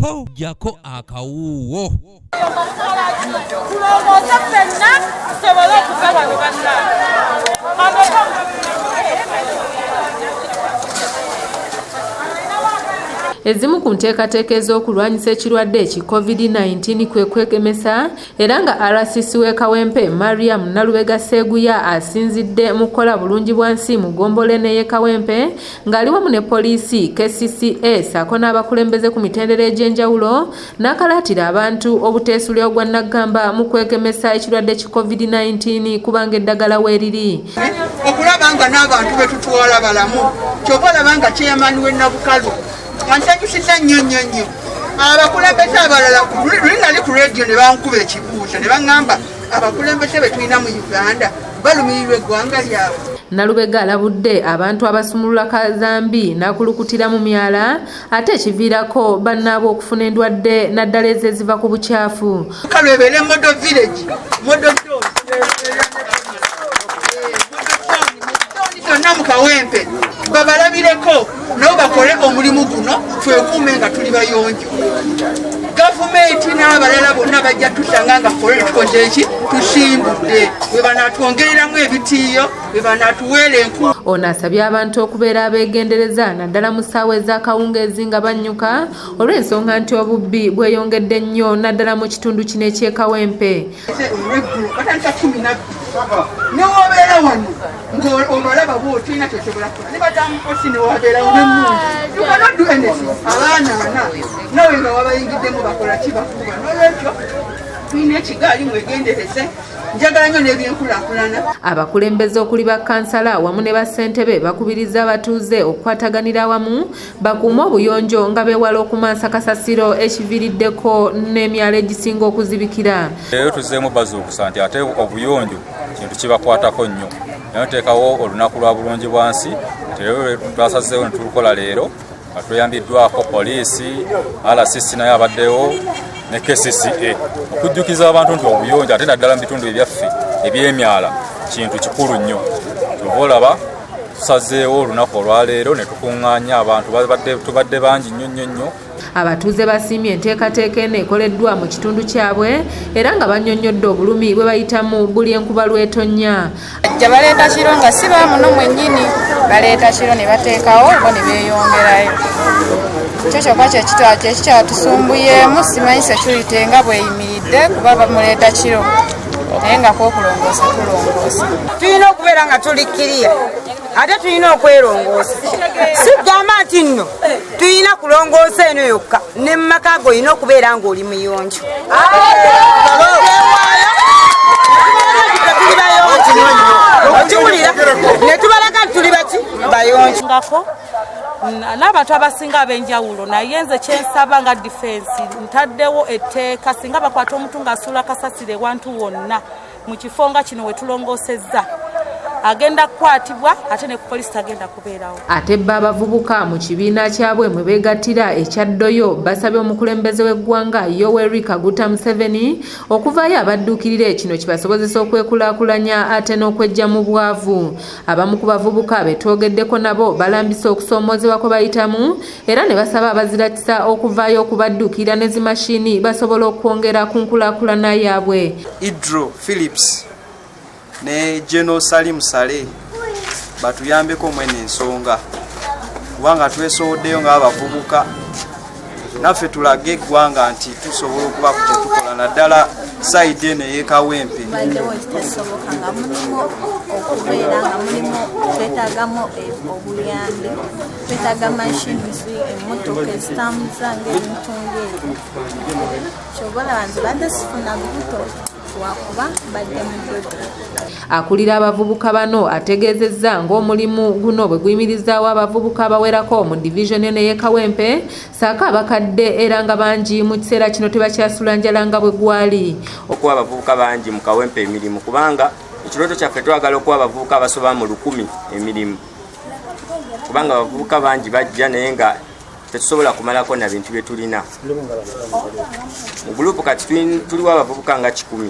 po jako akawuwo. Ezimu ku nteekateeka ez'okulwanyisa ekirwadde eki COVID-19 kwe kwekemesa era nga RCC w'e Kawempe Mariam Nalubega Seguya asinzidde mu kukola bulungibwansi mu ggombolola y'e Kawempe ng'ali wamu ne poliisi KCCA ssaako n'abakulembeze ku mitendera egy'enjawulo n'akalaatira abantu obuteesulya ogwa naggamba mu kwekemesa ekirwadde ki COVID-19 kubanga eddagala weeriri. Okulaba nga n'abantu be tutwala balamu kyova olaba nga chairman w'e Nabukalu ansanyusizza nnyo abakulembeze abalala lulinali ku radio ne bankuba ekibuuzo ne baŋŋamba abakulembeze be tulina mu Uganda balumirirwa eggwanga lyabwe. Nalubega alabudde abantu abasumulula kazambi n'akulukutira mu myala ate ekiviirako bannaabwe okufuna endwadde naddala ezo eziva ku bukyafu. Kalwebere Model Village, Model Town, mu Kawempe babalabireko nabo bakole omulimu guno twekuume nga tuli bayonjo. Gavumenti n'abalala bonna bajja tusanga nga ffe tukoze eki tusimbudde bwe banaatwongereramu ebitiiyo bwe banatuweera enku. Ono asabye abantu okubeera abeegendereza naddala mu ssaawa ez'akawungeezi nga bannyuka olw'ensonga nti obubbi bweyongedde nnyo naddala mu kitundu kino eky'e Kawempe. Olw'eggulu batandika 12 newobeera wano ng'olaba bw'otulina kyosobola kukola ne batamukosi newabeera n'emmundu you cannot do anything. Abaana bana nawe nga wabayingiddemu bakola ki bakuba n'olwekyo tulina ekigaali mwegendereze njagala nnyo n'ebyenkulaakulana. Abakulembeze okuli bakkansala wamu ne bassentebe bakubiriza abatuuze okukwataganira awamu bakuume obuyonjo nga beewala okumansa kasasiro ekiviiriddeko n'emyalo egisinga okuzibikira. Leero tuzzeemu bazuukusa nti ate obuyonjo kintu kibakwatako nnyo. Naye nteekawo olunaku lwa bulungibwansi leero twasazeewo ne tulukola leero nga tuyambiddwako poliisi, RCC naye abaddewo ne KCCA okujjukiza abantu nti obuyonjo ate naddala mu bitundu ebyaffe eby'emyala kintu kikulu nnyo. Kyova olaba tusazeewo olunaku olwaleero ne tukuŋŋaanya abantu tubadde bangi nnyo. Abatuuze basiimye enteekateeka eno ekoleddwa mu kitundu kyabwe era nga bannyonnyodde obulumi bwe bayitamu buli enkuba lw'etonnya. Ajja baleeta kiro nga si baamuno mwennyini baleeta kiro ne bateekawo bo ne beeyongerayo. Kyo kyokka kyekikyatusumbuyemu simanyi security nga bweyimiridde kuba bamuleeta kiro naye nga kwokulongoosa tulongoosa. Tulina okubeera nga tuli kiriya ate tulina okwerongoosa. Sigamba nti nno tulina kulongoosa eno yokka ne mu maka go olina okubeera ng'oli muyonjo. Okiwulira ne tubalaga nti tuli baki bayonjo. N'abantu abasinga ab'enjawulo naye nze kyensaba nga defense ntaddewo etteeka singa bakwata omuntu ng'asuula kasasiro ewantu wonna mu kifo nga kino we tulongoosezza agenda kukwatibwa ate ne ku poliisi tagenda kubeerawo. Ate bba abavubuka mu kibiina kyabwe mwe beegattira ekyaddoyo basabye omukulembeze w'eggwanga Yoweri Kaguta Museveni okuvaayo abadduukirire kino kibasobozesa okwekulaakulanya ate n'okweggya mu bwavu. Abamu ku bavubuka betwogeddeko nabo balambisa okusoomoozebwa kwe bayitamu era ne basaba abazirakisa okuvaayo okubadduukirira ne zi mashini basobola okwongera ku nkulaakulana yaabwe. Idro Phillips ne General Salim Sale batuyambeko mwene ensonga kubanga twesooddeyo ng'abavubuka naffe tulage eggwanga nti tusobola okuba ku kyetukola naddala sayidi eno ey'e Kawempe. Baddewo ekitasoboka nga mulimu okubeera nga mulimu twetaagamu obuyambi twetaaga mashines emmotoka ezitambuza ng'ebintu ng'ebyo kyova olaba nti badde sifuna buto wakuba badde mu ddoddo. Akulira abavubuka bano ategeezezza ng'omulimu guno bwe guyimirizaawo abavubuka abawerako mu division eno ey'e Kawempe ssaako abakadde era nga bangi mu kiseera kino tebakyasula njala nga bwe gwali. Okuwa abavubuka bangi mu Kawempe emirimu kubanga ekirooto kyaffe twagala okuwa abavubuka abasoba mu 1000 emirimu kubanga abavubuka bangi bajja naye nga tetusobola kumalako na bintu bye tulina. Mu gulupu kati tuliwo abavubuka nga 10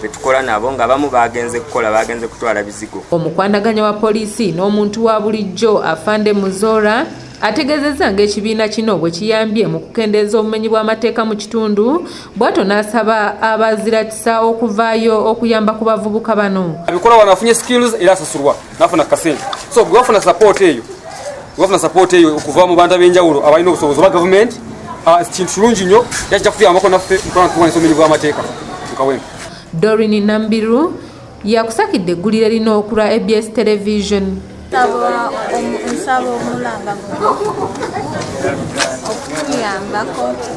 betukola nabo nga bamu bagenze kukola bagenze kutwala bizigo. Omukwanaganya wa poliisi n'omuntu wa bulijjo Afande Muzora Ategeezezza ng'ekibiina kino bwe kiyambye mu kukendeeza obumenyi bw'amateeka mu kitundu, bw'atyo n'asaba abaziratisa okuvaayo okuyamba ku bavubuka bano. Abikola wano afunye skills era asasulwa n'afuna kasente. So bwe wafuna support eyo okuva mu bantu ab'enjawulo abalina obusobozi obwa gavumenti, kintu kirungi nnyo era kijja kutuyambako naffe okuwanisa obumenyi bw'amateeka mu Kawempe. Doreen Nambiru yakusakidde eggulire lino okulwa ABS Television. Nsaba omulanga okutuyambako